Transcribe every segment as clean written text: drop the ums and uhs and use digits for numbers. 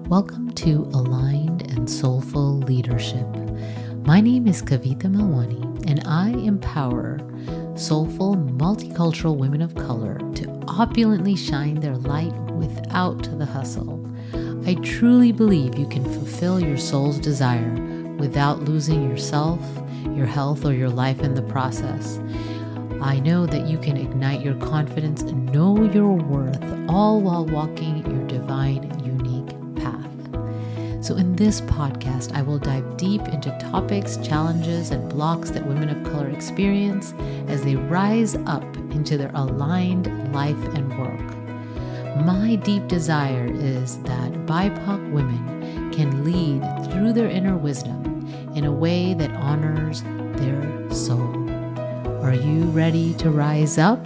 Welcome to Aligned and Soulful Leadership. My name is Kavita Melwani, and I empower soulful, multicultural women of color to opulently shine their light without the hustle. I truly believe you can fulfill your soul's desire without losing yourself, your health, or your life in the process. I know that you can ignite your confidence and know your worth, all while walking your divine, unique path. So in this podcast, I will dive deep into topics, challenges, and blocks that women of color experience as they rise up into their aligned life and work. My deep desire is that BIPOC women can lead through their inner wisdom in a way that honors their soul. Are you ready to rise up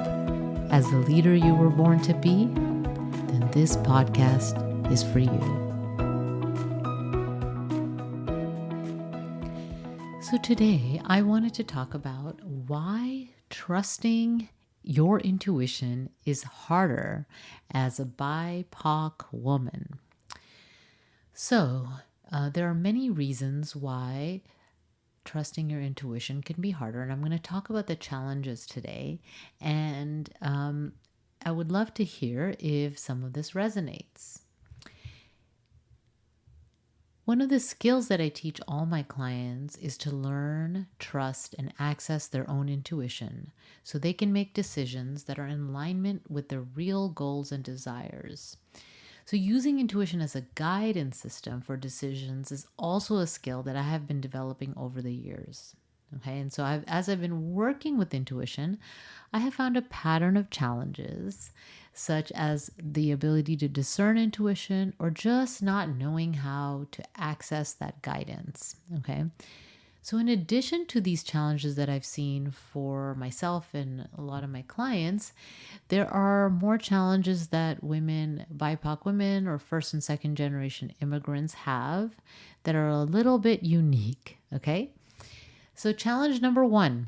as the leader you were born to be? Then this podcast is for you. So today I wanted to talk about why trusting your intuition is harder as a BIPOC woman. So there are many reasons why trusting your intuition can be harder, and I'm going to talk about the challenges today, and I would love to hear if some of this resonates. One of the skills that I teach all my clients is to learn, trust, and access their own intuition so they can make decisions that are in alignment with their real goals and desires. So using intuition as a guidance system for decisions is also a skill that I have been developing over the years. Okay, and so as I've been working with intuition, I have found a pattern of challenges, such as the ability to discern intuition or just not knowing how to access that guidance. Okay. So in addition to these challenges that I've seen for myself and a lot of my clients, there are more challenges that women, BIPOC women or first and second generation immigrants have that are a little bit unique, okay? So challenge number one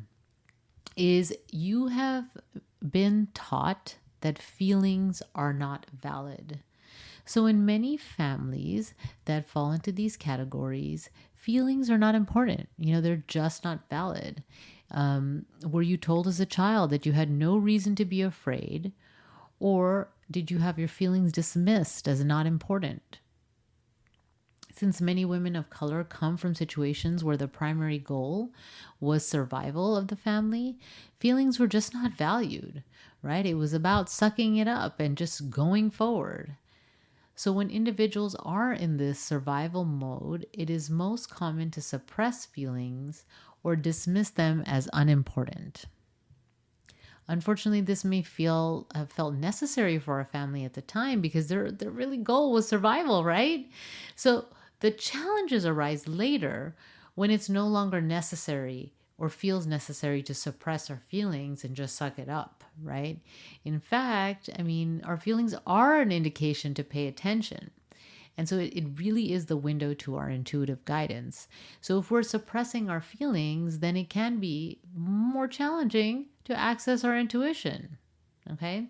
is you have been taught that feelings are not valid. So in many families that fall into these categories, feelings are not important. They're just not valid. Were you told as a child that you had no reason to be afraid? Or did you have your feelings dismissed as not important? Since many women of color come from situations where the primary goal was survival of the family, feelings were just not valued, right? It was about sucking it up and just going forward. So when individuals are in this survival mode, it is most common to suppress feelings or dismiss them as unimportant. Unfortunately, this may have felt necessary for a family at the time because their really goal was survival, right? So the challenges arise later when it's no longer necessary or feels necessary to suppress our feelings and just suck it up, right? In fact, our feelings are an indication to pay attention. And so it really is the window to our intuitive guidance. So if we're suppressing our feelings, then it can be more challenging to access our intuition, okay?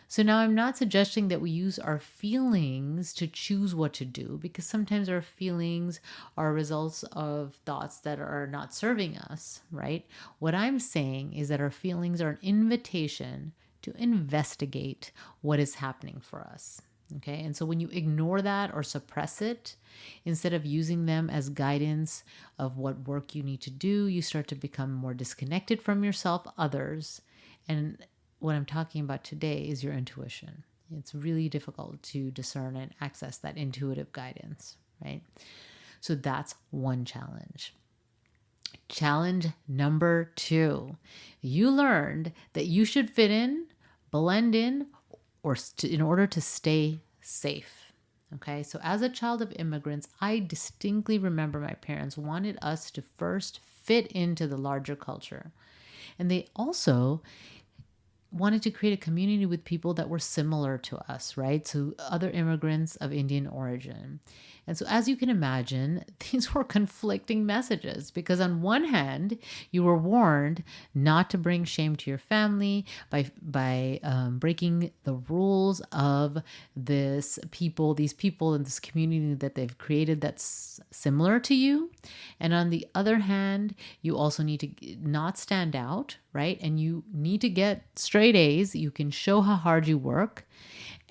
So now I'm not suggesting that we use our feelings to choose what to do, because sometimes our feelings are results of thoughts that are not serving us, right? What I'm saying is that our feelings are an invitation to investigate what is happening for us. Okay. And so when you ignore that or suppress it, instead of using them as guidance of what work you need to do, you start to become more disconnected from yourself, others, and what I'm talking about today is your intuition. It's really difficult to discern and access that intuitive guidance, right? So that's one challenge. Challenge number two, you learned that you should fit in, blend in, or in order to stay safe. Okay, so as a child of immigrants, I distinctly remember my parents wanted us to first fit into the larger culture. And they also wanted to create a community with people that were similar to us, right? So other immigrants of Indian origin. And so, as you can imagine, these were conflicting messages because, on one hand, you were warned not to bring shame to your family by breaking the rules of these people in this community that they've created that's similar to you. And on the other hand, you also need to not stand out, right? And you need to get straight A's. You can show how hard you work.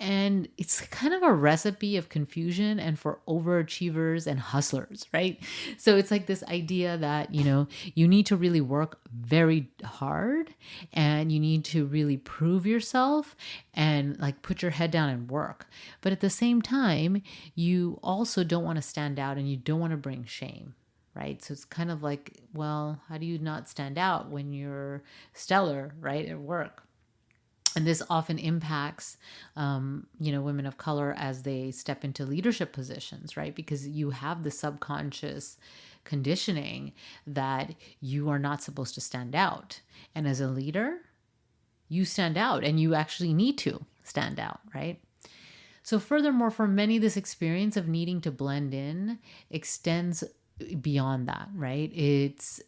And it's kind of a recipe of confusion and for overachievers and hustlers, right? So it's like this idea that, you need to really work very hard and you need to really prove yourself and like put your head down and work. But at the same time, you also don't want to stand out and you don't want to bring shame. Right. So it's kind of like, well, how do you not stand out when you're stellar, right, at work? And this often impacts, women of color as they step into leadership positions, right? Because you have the subconscious conditioning that you are not supposed to stand out. And as a leader, you stand out and you actually need to stand out, right? So furthermore, for many, this experience of needing to blend in extends beyond that, right? It's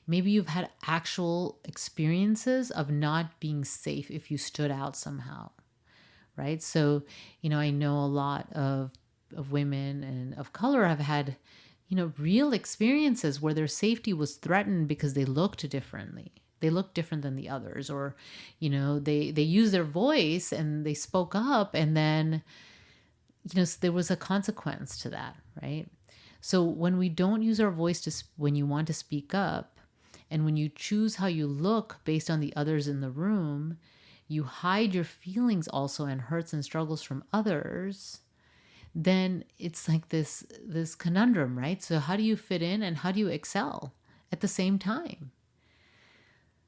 maybe you've had actual experiences of not being safe if you stood out somehow, right? So, I know a lot of women and of color have had, real experiences where their safety was threatened because they looked differently. They looked different than the others, or, they used their voice and they spoke up, and then, there was a consequence to that, right? So when we don't use our voice when you want to speak up, and when you choose how you look based on the others in the room, you hide your feelings also and hurts and struggles from others, then it's like this conundrum, right? So how do you fit in and how do you excel at the same time?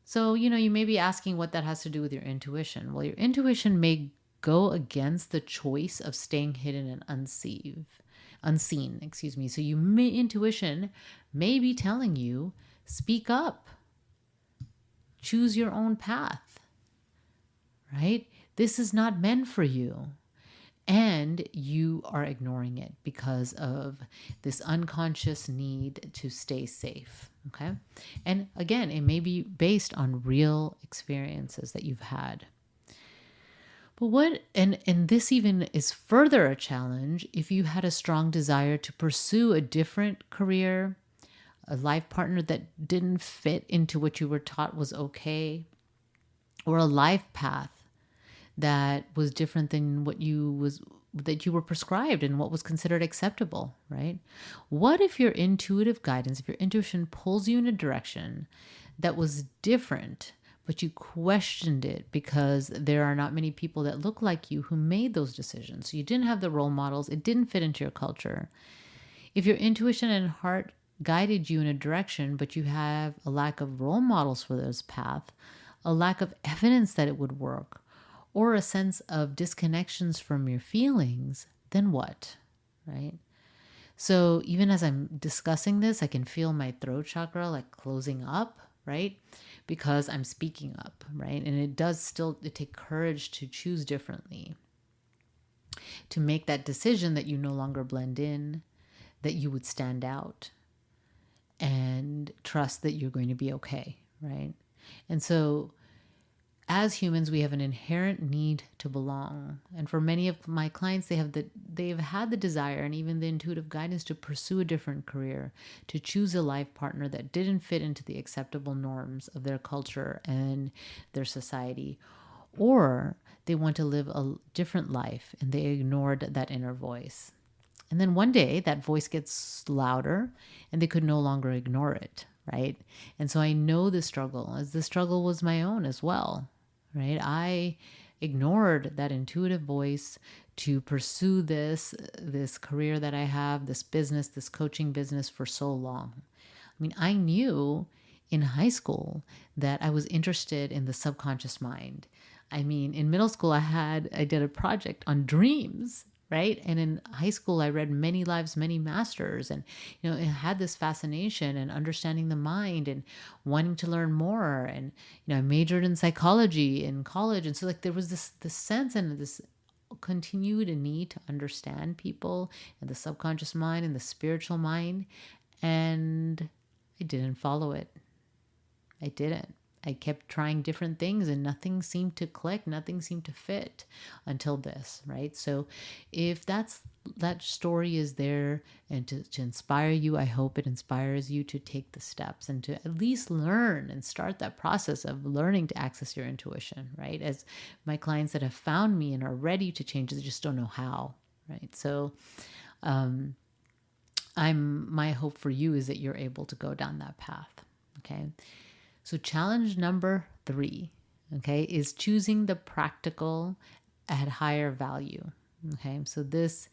So, you may be asking what that has to do with your intuition. Well, your intuition may go against the choice of staying hidden and unseen. So intuition may be telling you, speak up, choose your own path, right? This is not meant for you. And you are ignoring it because of this unconscious need to stay safe. Okay. And again, it may be based on real experiences that you've had. But and this even is further a challenge if you had a strong desire to pursue a different career, a life partner that didn't fit into what you were taught was okay, or a life path that was different than that you were prescribed and what was considered acceptable, right? What if your intuitive guidance, if your intuition pulls you in a direction that was different, but you questioned it because there are not many people that look like you who made those decisions? So you didn't have the role models. It didn't fit into your culture. If your intuition and heart guided you in a direction, but you have a lack of role models for this path, a lack of evidence that it would work, or a sense of disconnections from your feelings, then what, right? So even as I'm discussing this, I can feel my throat chakra like closing up, right? Because I'm speaking up, right? And it take courage to choose differently, to make that decision that you no longer blend in, that you would stand out, and trust that you're going to be okay, right? And so as humans, we have an inherent need to belong. And for many of my clients, they've had the desire and even the intuitive guidance to pursue a different career, to choose a life partner that didn't fit into the acceptable norms of their culture and their society. Or they want to live a different life and they ignored that inner voice. And then one day that voice gets louder and they could no longer ignore it, right? And so I know the struggle, as the struggle was my own as well, right? I ignored that intuitive voice to pursue this career that I have, this business, this coaching business for so long. I mean, I knew in high school that I was interested in the subconscious mind. I mean, in middle school, I did a project on dreams, right? And in high school, I read Many Lives, Many Masters, and it had this fascination and understanding the mind and wanting to learn more. And I majored in psychology in college, and so like there was this sense and this continued need to understand people and the subconscious mind and the spiritual mind, and I didn't follow it. I didn't. I kept trying different things and nothing seemed to click, nothing seemed to fit until this, right? So if that story is there and to inspire you, I hope it inspires you to take the steps and to at least learn and start that process of learning to access your intuition, right? As my clients that have found me and are ready to change, they just don't know how, right? So my hope for you is that you're able to go down that path, okay? So challenge number 3, okay, is choosing the practical at higher value. Okay, so this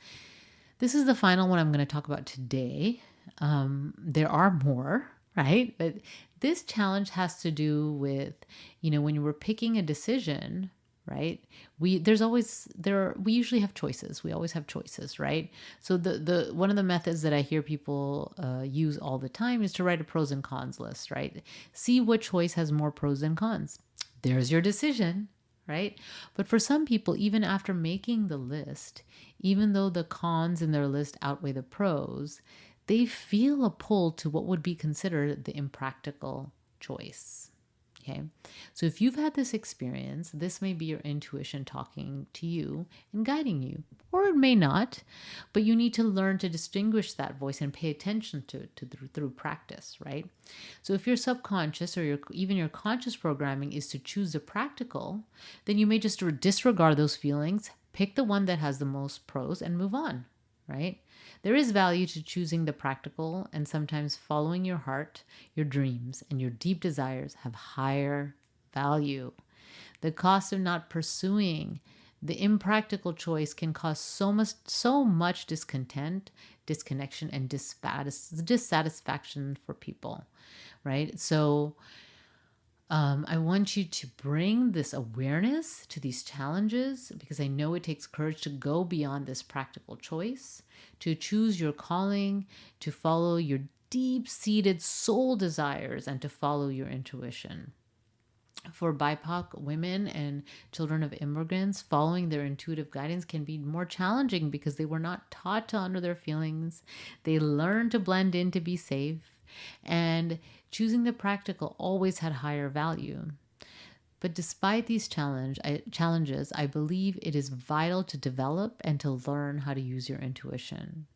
is the final one I'm going to talk about today. There are more, right? But this challenge has to do with, when you were picking a decision, right? We usually have choices. We always have choices, right? So the one of the methods that I hear people use all the time is to write a pros and cons list, right? See what choice has more pros and cons. There's your decision, right? But for some people, even after making the list, even though the cons in their list outweigh the pros, they feel a pull to what would be considered the impractical choice. Okay, so if you've had this experience, this may be your intuition talking to you and guiding you, or it may not, but you need to learn to distinguish that voice and pay attention to it through practice, right? So if your subconscious or even your conscious programming is to choose the practical, then you may just disregard those feelings, pick the one that has the most pros and move on, right? There is value to choosing the practical, and sometimes following your heart, your dreams, and your deep desires have higher value. The cost of not pursuing the impractical choice can cause so much discontent, disconnection, and dissatisfaction for people, right? So I want you to bring this awareness to these challenges, because I know it takes courage to go beyond this practical choice, to choose your calling, to follow your deep-seated soul desires, and to follow your intuition. For BIPOC women and children of immigrants, following their intuitive guidance can be more challenging because they were not taught to honor their feelings. They learned to blend in to be safe, and choosing the practical always had higher value. But despite these challenges, I believe it is vital to develop and to learn how to use your intuition.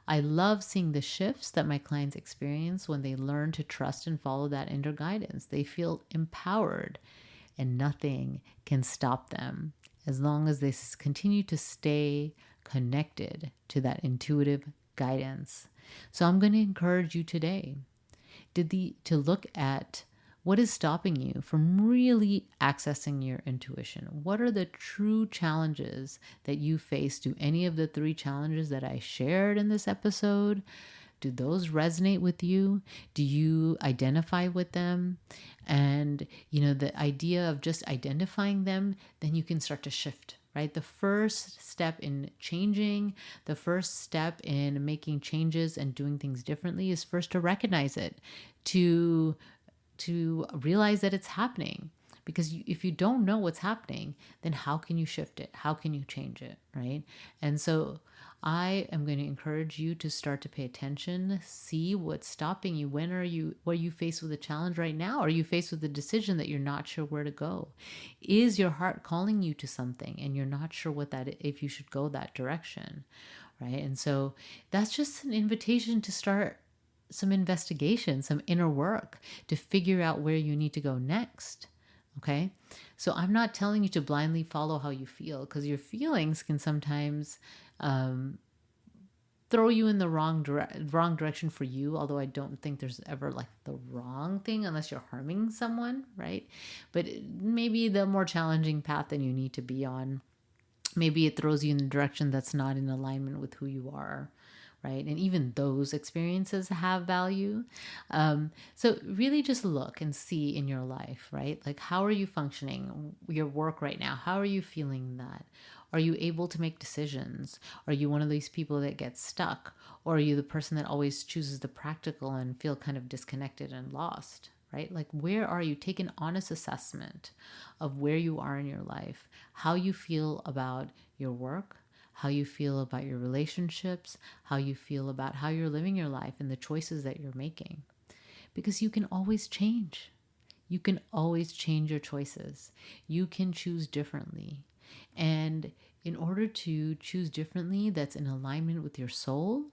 I love seeing the shifts that my clients experience when they learn to trust and follow that inner guidance. They feel empowered, and nothing can stop them as long as they continue to stay connected to that intuitive guidance. So I'm going to encourage you today to look at what is stopping you from really accessing your intuition. What are the true challenges that you face? Do any of the 3 challenges that I shared in this episode, do those resonate with you? Do you identify with them? And, the idea of just identifying them, then you can start to shift, right? The first step in changing, the first step in making changes and doing things differently is first to recognize it, to realize that it's happening. Because if you don't know what's happening, then how can you shift it? How can you change it, right? And so I am going to encourage you to start to pay attention, see what's stopping you. What are you faced with a challenge right now? Are you faced with a decision that you're not sure where to go? Is your heart calling you to something and you're not sure if you should go that direction, right? And so that's just an invitation to start some investigation, some inner work to figure out where you need to go next. Okay. So I'm not telling you to blindly follow how you feel, because your feelings can sometimes throw you in the wrong direction for you. Although I don't think there's ever like the wrong thing unless you're harming someone, right? But maybe the more challenging path that you need to be on, maybe it throws you in a direction that's not in alignment with who you are, right? And even those experiences have value. So really just look and see in your life, right? Like, how are you functioning? Your work right now, how are you feeling that? Are you able to make decisions? Are you one of these people that gets stuck? Or are you the person that always chooses the practical and feel kind of disconnected and lost, right? Like, where are you? Take an honest assessment of where you are in your life, how you feel about your work, how you feel about your relationships, how you feel about how you're living your life and the choices that you're making. Because you can always change. You can always change your choices. You can choose differently. And in order to choose differently, that's in alignment with your soul,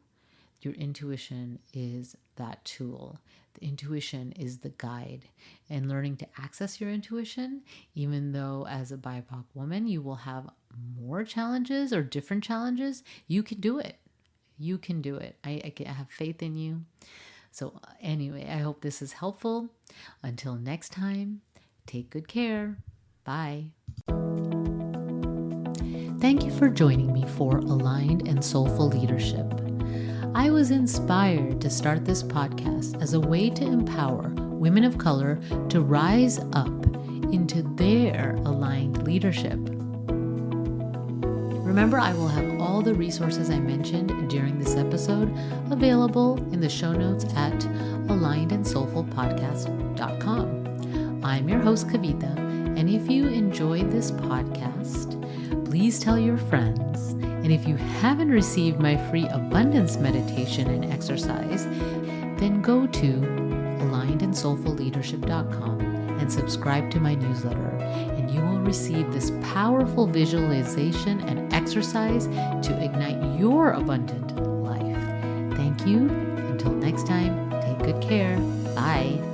your intuition is that tool. The intuition is the guide. And learning to access your intuition, even though as a BIPOC woman, you will have more challenges or different challenges, you can do it. You can do it. I have faith in you. So anyway, I hope this is helpful. Until next time, take good care. Bye. Thank you for joining me for Aligned and Soulful Leadership. I was inspired to start this podcast as a way to empower women of color to rise up into their aligned leadership. Remember, I will have all the resources I mentioned during this episode available in the show notes at alignedandsoulfulpodcast.com. I'm your host, Kavita, and if you enjoyed this podcast, please tell your friends. And if you haven't received my free abundance meditation and exercise, then go to alignedandsoulfulleadership.com and subscribe to my newsletter, and you will receive this powerful visualization and exercise to ignite your abundant life. Thank you. Until next time, take good care. Bye.